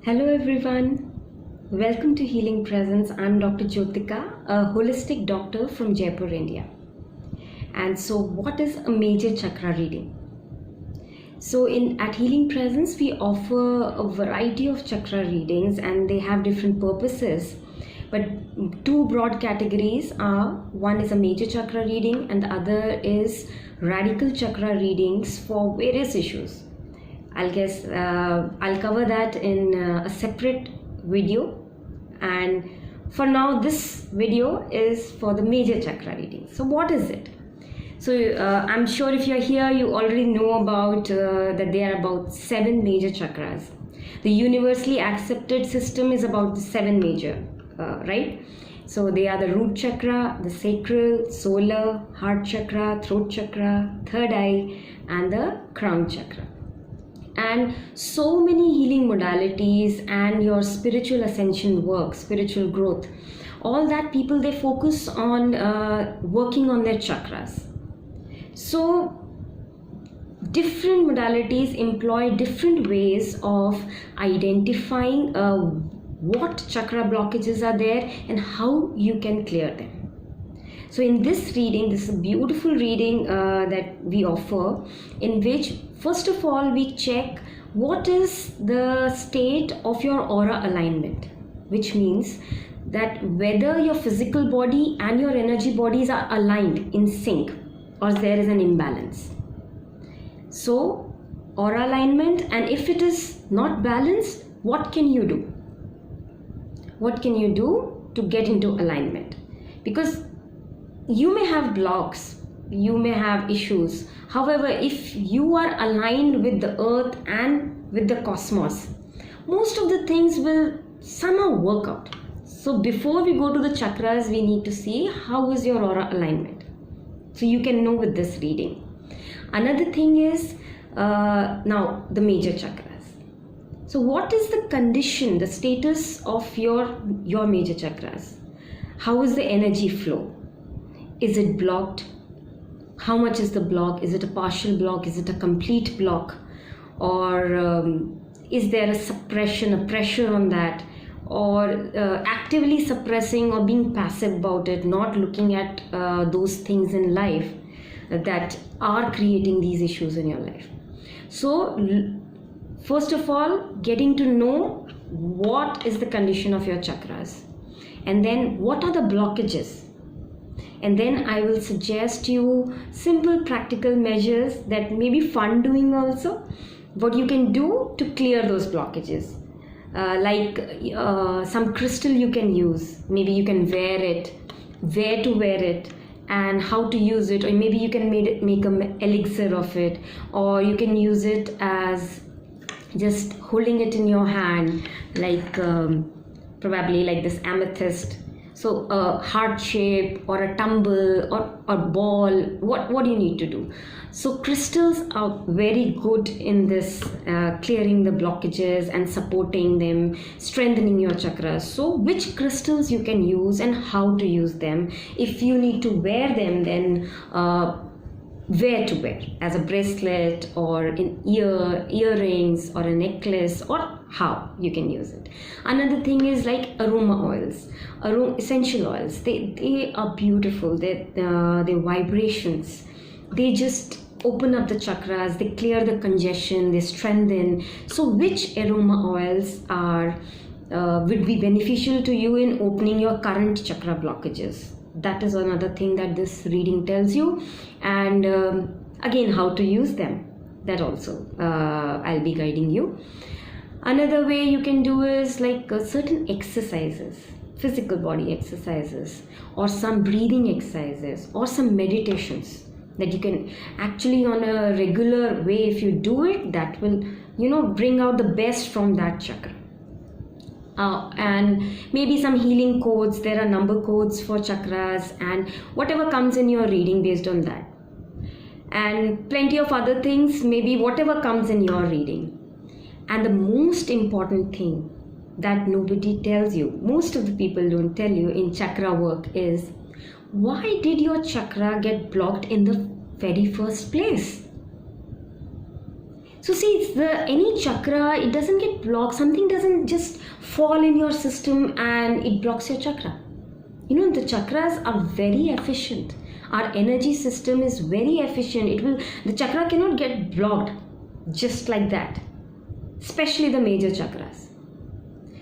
Hello everyone, welcome to Healing Presence. I'm Dr. Jyotika, a holistic doctor from Jaipur, India. And so, what is a major chakra reading? So, at Healing Presence, we offer a variety of chakra readings and they have different purposes. But two broad categories are one is a major chakra reading and the other is radical chakra readings for various issues. I'll cover that in a separate video, and for now this video is for the major chakra reading. So what is it? So I'm sure if you're here you already know about that there are about 7 major chakras. The universally accepted system is about the 7 major, right? So they are the root chakra, the sacral, solar, heart chakra, throat chakra, third eye, and the crown chakra. And so many healing modalities and your spiritual ascension work, spiritual growth, all that people they focus on working on their chakras. So different modalities employ different ways of identifying what chakra blockages are there and how you can clear them. So in this reading, this is a beautiful reading that we offer, in which first of all we check what is the state of your aura alignment, which means that whether your physical body and your energy bodies are aligned in sync or there is an imbalance. So aura alignment, and if it is not balanced, what can you do? What can you do to get into alignment? Because you may have blocks, you may have issues. However, if you are aligned with the earth and with the cosmos, most of the things will somehow work out. So before we go to the chakras, we need to see how is your aura alignment. So you can know with this reading. Another thing is now the major chakras. So what is the condition, the status of your major chakras? How is the energy flow? Is it blocked? How much is the block? Is it a partial block? Is it a complete block? Or is there a suppression, a pressure on that? Or actively suppressing or being passive about it, not looking at those things in life that are creating these issues in your life. So first of all, getting to know what is the condition of your chakras, and then what are the blockages. And then I will suggest you simple practical measures that may be fun doing also, what you can do to clear those blockages. Like some crystal you can use, maybe you can wear it, where to wear it, and how to use it, or maybe you can make an elixir of it, or you can use it as just holding it in your hand, like probably like this amethyst. So a heart shape or a tumble or ball, what do you need to do? So crystals are very good in this clearing the blockages and supporting them, strengthening your chakras. So which crystals you can use and how to use them. If you need to wear them, then where to wear, as a bracelet or in earrings or a necklace, or how you can use it. Another thing is like aroma oils, essential oils. They are beautiful. Their vibrations, they just open up the chakras, they clear the congestion, they strengthen. So which aroma oils are would be beneficial to you in opening your current chakra blockages? That is another thing that this reading tells you. And again, how to use them, that also I'll be guiding you. Another way you can do is like certain exercises, physical body exercises, or some breathing exercises, or some meditations that you can actually on a regular way, if you do it, that will bring out the best from that chakra. And maybe some healing codes. There are number codes for chakras, and whatever comes in your reading based on that, and plenty of other things, maybe whatever comes in your reading. And the most important thing that nobody tells you, most of the people don't tell you in chakra work, is why did your chakra get blocked in the very first place? So see, it's any chakra, it doesn't get blocked. Something doesn't just fall in your system and it blocks your chakra. You know, the chakras are very efficient. Our energy system is very efficient. The chakra cannot get blocked just like that, especially the major chakras.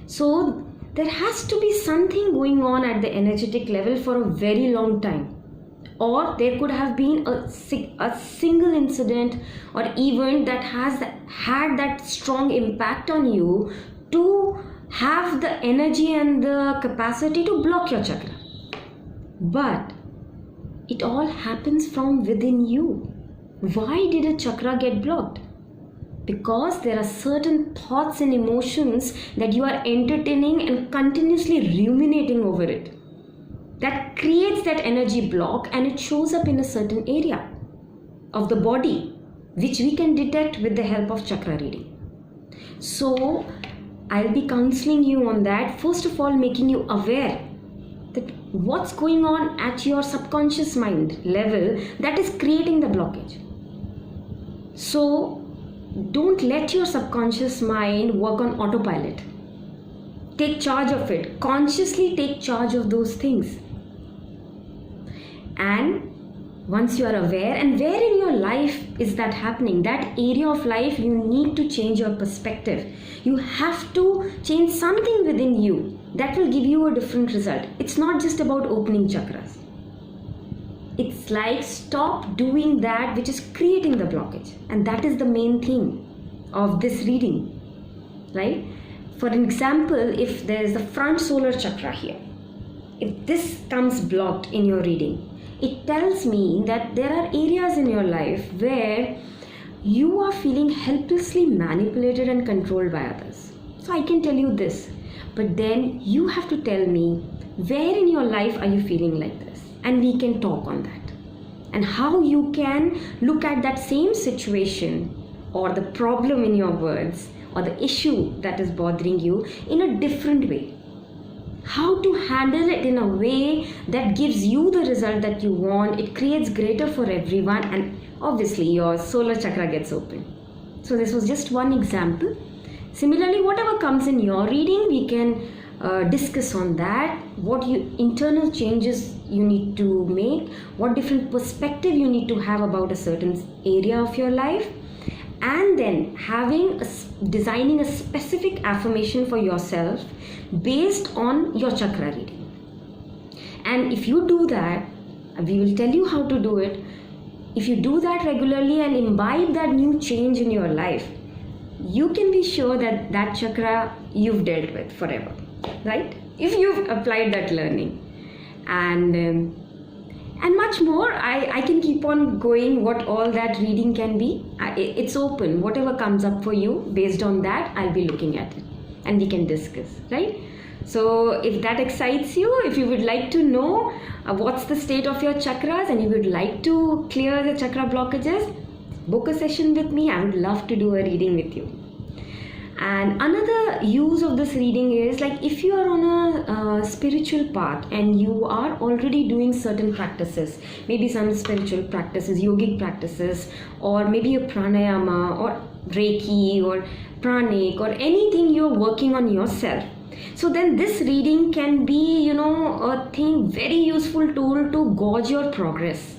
So there has to be something going on at the energetic level for a very long time. Or there could have been a single incident or event that has had that strong impact on you to have the energy and the capacity to block your chakra. But it all happens from within you. Why did a chakra get blocked? Because there are certain thoughts and emotions that you are entertaining and continuously ruminating over it. That creates that energy block, and it shows up in a certain area of the body, which we can detect with the help of chakra reading. So I'll be counseling you on that. First of all, making you aware that what's going on at your subconscious mind level that is creating the blockage. So don't let your subconscious mind work on autopilot. Take charge of it. Consciously take charge of those things. And once you are aware, and where in your life is that happening, that area of life, you need to change your perspective. You have to change something within you that will give you a different result. It's not just about opening chakras. It's like stop doing that which is creating the blockage. And that is the main theme of this reading, right? For an example, if there is the front solar chakra here, if this comes blocked in your reading, it tells me that there are areas in your life where you are feeling helplessly manipulated and controlled by others. So I can tell you this, but then you have to tell me where in your life are you feeling like this, and we can talk on that and how you can look at that same situation or the problem in your words or the issue that is bothering you in a different way. How to handle it in a way that gives you the result that you want. It creates greater for everyone, and obviously your solar chakra gets open. So this was just one example. Similarly, whatever comes in your reading, we can discuss on that. What internal changes you need to make, what different perspective you need to have about a certain area of your life, and then designing a specific affirmation for yourself based on your chakra reading. And if you do that, we will tell you how to do it. If you do that regularly and imbibe that new change in your life, you can be sure that that chakra you've dealt with forever, right? If you've applied that learning. And much more, I can keep on going what all that reading can be. It's open. Whatever comes up for you, based on that, I'll be looking at it and we can discuss, right? So if that excites you, if you would like to know what's the state of your chakras and you would like to clear the chakra blockages, book a session with me. I would love to do a reading with you. And another use of this reading is like if you are on a spiritual path and you are already doing certain practices, maybe some spiritual practices, yogic practices, or maybe a pranayama or Reiki or pranic or anything you're working on yourself. So then this reading can be, a very useful tool to gauge your progress.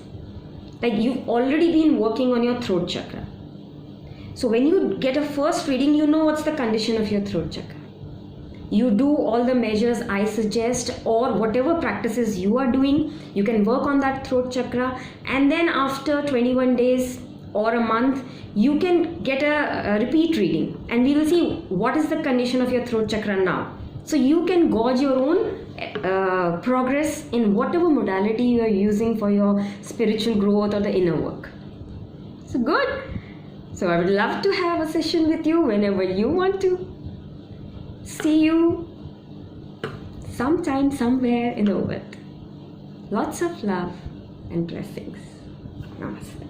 Like you've already been working on your throat chakra. So when you get a first reading, you know what's the condition of your throat chakra. You do all the measures I suggest or whatever practices you are doing, you can work on that throat chakra, and then after 21 days or a month, you can get a repeat reading and we will see what is the condition of your throat chakra now. So you can gauge your own progress in whatever modality you are using for your spiritual growth or the inner work. So good. So I would love to have a session with you whenever you want to. See you sometime, somewhere in the world. Lots of love and blessings. Namaste.